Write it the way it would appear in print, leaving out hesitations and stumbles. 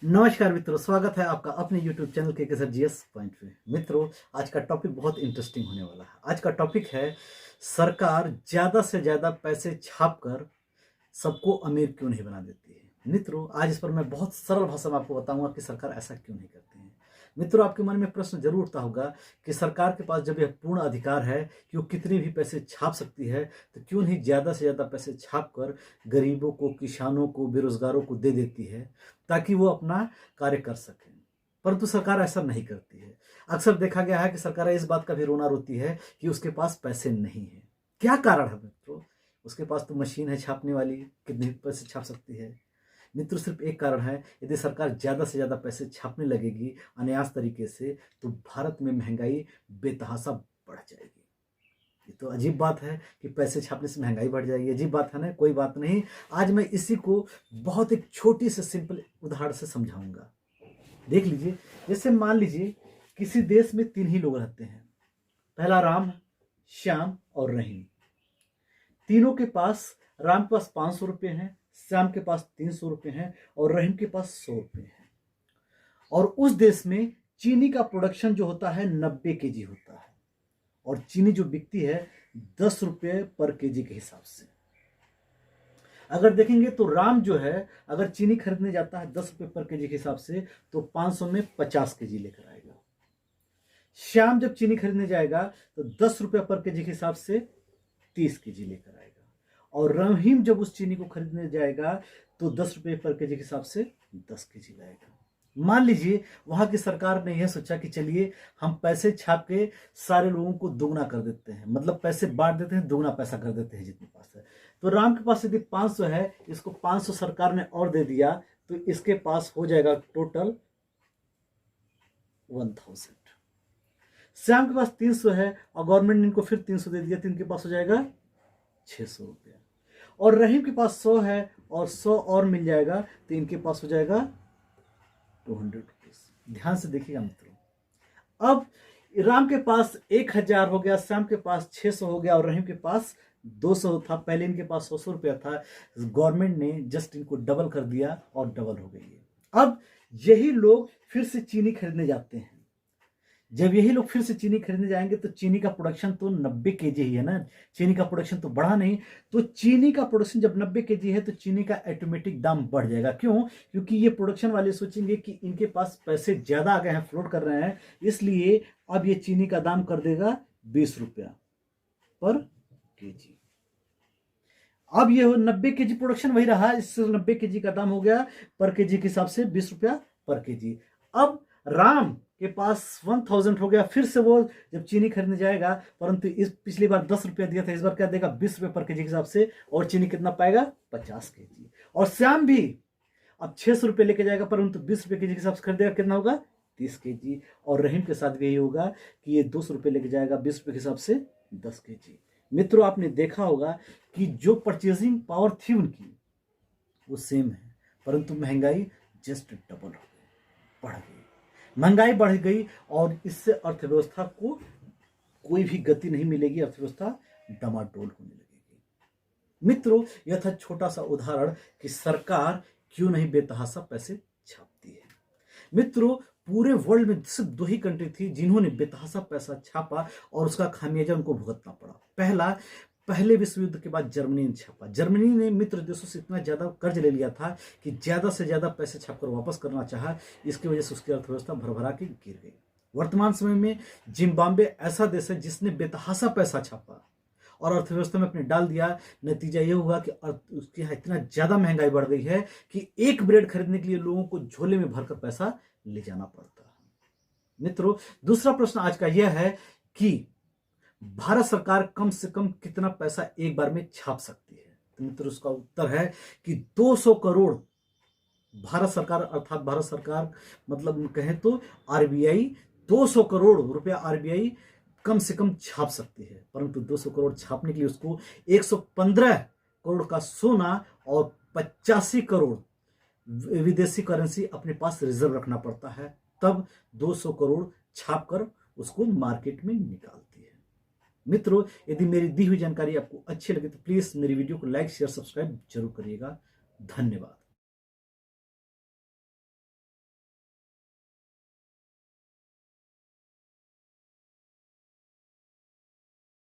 नमस्कार मित्रों, स्वागत है आपका अपने YouTube चैनल के सर जीएस पॉइंट पे। मित्रों, आज का टॉपिक बहुत इंटरेस्टिंग होने वाला है। आज का टॉपिक है सरकार ज़्यादा से ज़्यादा पैसे छाप कर सबको अमीर क्यों नहीं बना देती है। मित्रों, आज इस पर मैं बहुत सरल भाषा में आपको बताऊंगा कि सरकार ऐसा क्यों नहीं करती है। मित्रों, आपके मन में प्रश्न जरूर उठता होगा कि सरकार के पास जब यह पूर्ण अधिकार है कि वो कितने भी पैसे छाप सकती है, तो क्यों नहीं ज़्यादा से ज़्यादा पैसे छाप कर गरीबों को, किसानों को, बेरोजगारों को दे देती है ताकि वो अपना कार्य कर सकें। परंतु सरकार ऐसा नहीं करती है। अक्सर देखा गया है कि सरकार इस बात का भी रोना रोती है कि उसके पास पैसे नहीं है। क्या कारण है मित्रों? उसके पास तो मशीन है छापने वाली, कितने पैसे छाप सकती है। मित्रों, सिर्फ एक कारण है, यदि सरकार ज़्यादा से ज़्यादा पैसे छापने लगेगी अनायास तरीके से, तो भारत में महंगाई बेतहाशा बढ़ जाएगी। ये तो अजीब बात है कि पैसे छापने से महंगाई बढ़ जाएगी। अजीब बात है ना? कोई बात नहीं, आज मैं इसी को बहुत एक छोटी से सिंपल उदाहरण से समझाऊंगा। देख लीजिए, जैसे मान लीजिए किसी देश में 3 ही लोग रहते हैं। पहला राम, श्याम और रहीम। तीनों के पास, राम के पास 500 रुपये हैं, श्याम के पास 300 रुपये हैं और रहीम के पास 100 रुपये हैं। और उस देश में चीनी का प्रोडक्शन जो होता है 90 केजी होता है और चीनी जो बिकती है 10 रुपये पर केजी के हिसाब से। अगर देखेंगे तो राम जो है, अगर चीनी खरीदने जाता है 10 रुपये पर केजी के हिसाब से, तो 500 में 50 केजी लेकर आएगा। श्याम जब चीनी खरीदने जाएगा तो 10 रुपये पर केजी के हिसाब से 30 केजी लेकर आएगा। और रहीम जब उस चीनी को खरीदने जाएगा तो 10 रुपये पर केजी के हिसाब से 10 केजी लाएगा। मान लीजिए वहां की सरकार ने यह सोचा कि चलिए हम पैसे छाप के सारे लोगों को दुगना कर देते हैं, मतलब पैसे बांट देते हैं, दुगना पैसा कर देते हैं जितने पास है। तो राम के पास यदि 500 है, इसको 500 सरकार ने और दे दिया, तो इसके पास हो जाएगा टोटल 1000। श्याम के पास 300 है और गवर्नमेंट ने इनको फिर 300 दे दिया, तो इनके पास हो जाएगा 600 रुपया। और रहीम के पास 100 है और 100 और मिल जाएगा, तो इनके पास हो जाएगा 200 रुपीज। ध्यान से देखिएगा मित्रों, अब राम के पास 1000 हो गया, श्याम के पास 600 हो गया और रहीम के पास 200 था। पहले इनके पास 100 रुपया था, गवर्नमेंट ने जस्ट इनको डबल कर दिया और डबल हो गई है। अब यही लोग फिर से चीनी खरीदने जाते हैं। जब यही लोग फिर से चीनी खरीदने जाएंगे तो चीनी का प्रोडक्शन तो 90 केजी ही है ना, चीनी का प्रोडक्शन तो बढ़ा नहीं। तो चीनी का प्रोडक्शन जब 90 केजी है तो चीनी का ऑटोमेटिक दाम बढ़ जाएगा। क्यों? क्योंकि ये प्रोडक्शन वाले सोचेंगे कि इनके पास पैसे ज्यादा आ गए हैं, फ्लोट कर रहे हैं, इसलिए अब ये चीनी का दाम कर देगा 20 रुपया पर केजी। अब ये 90 केजी प्रोडक्शन वही रहा, इससे 90 केजी का दाम हो गया पर केजी के हिसाब से 20 रुपया पर केजी। अब राम के पास 1000 हो गया, फिर से वो जब चीनी खरीदने जाएगा, परंतु इस पिछली बार 10 रुपया दिया था, इस बार क्या देगा 20 रुपये पर केजी के हिसाब से, और चीनी कितना पाएगा 50 केजी। और श्याम भी अब 600 रुपये लेके जाएगा, परंतु 20 रुपये केजी के हिसाब से खरीदेगा, कितना होगा 30 केजी। और रहीम के साथ भी यही होगा कि ये 200 रुपये लेके जाएगा, 20 रुपये के हिसाब से 10 केजी। मित्रों, आपने देखा होगा कि जो परचेजिंग पावर थी उनकी वो सेम है, परंतु महंगाई जस्ट डबल हो गई, बढ़ गई। महंगाई बढ़ गई और इससे अर्थव्यवस्था को कोई भी गति नहीं मिलेगी, अर्थव्यवस्था डमाडोल होने लगेगी। मित्रों, यह था छोटा सा उदाहरण कि सरकार क्यों नहीं बेतहाशा पैसे छापती है। मित्रों, पूरे वर्ल्ड में सिर्फ 2 ही कंट्री थी जिन्होंने बेतहाशा पैसा छापा और उसका खामियाजा उनको भुगतना पड़ा। पहले विश्व युद्ध के बाद जर्मनी ने छापा। जर्मनी ने मित्र देशों से इतना ज्यादा कर्ज ले लिया था कि ज्यादा से ज्यादा पैसे छापकर वापस करना चाहा, इसकी वजह से उसकी अर्थव्यवस्था भरभरा के गिर गई। वर्तमान समय में जिम्बाब्वे ऐसा देश है जिसने बेतहाशा पैसा छापा और अर्थव्यवस्था में अपने डाल दिया। नतीजा यह हुआ कि उसके यहाँ इतना ज्यादा महंगाई बढ़ गई है कि एक ब्रेड खरीदने के लिए लोगों को झोले में भरकर पैसा ले जाना पड़ता है। मित्रों, दूसरा प्रश्न आज का यह है कि भारत सरकार कम से कम कितना पैसा एक बार में छाप सकती है। तो मित्रों, उसका उत्तर है कि 200 करोड़ भारत सरकार, अर्थात भारत सरकार मतलब कहें तो आरबीआई 200 करोड़ रुपया आरबीआई कम से कम छाप सकती है। परंतु 200 करोड़ छापने के लिए उसको 115 करोड़ का सोना और 85 करोड़ विदेशी करेंसी अपने पास रिजर्व रखना पड़ता है, तब 200 करोड़ छापकर उसको मार्केट में निकालती है। मित्रों, यदि मेरी दी हुई जानकारी आपको अच्छी लगे तो प्लीज मेरी वीडियो को लाइक, शेयर, सब्सक्राइब जरूर करिएगा। धन्यवाद।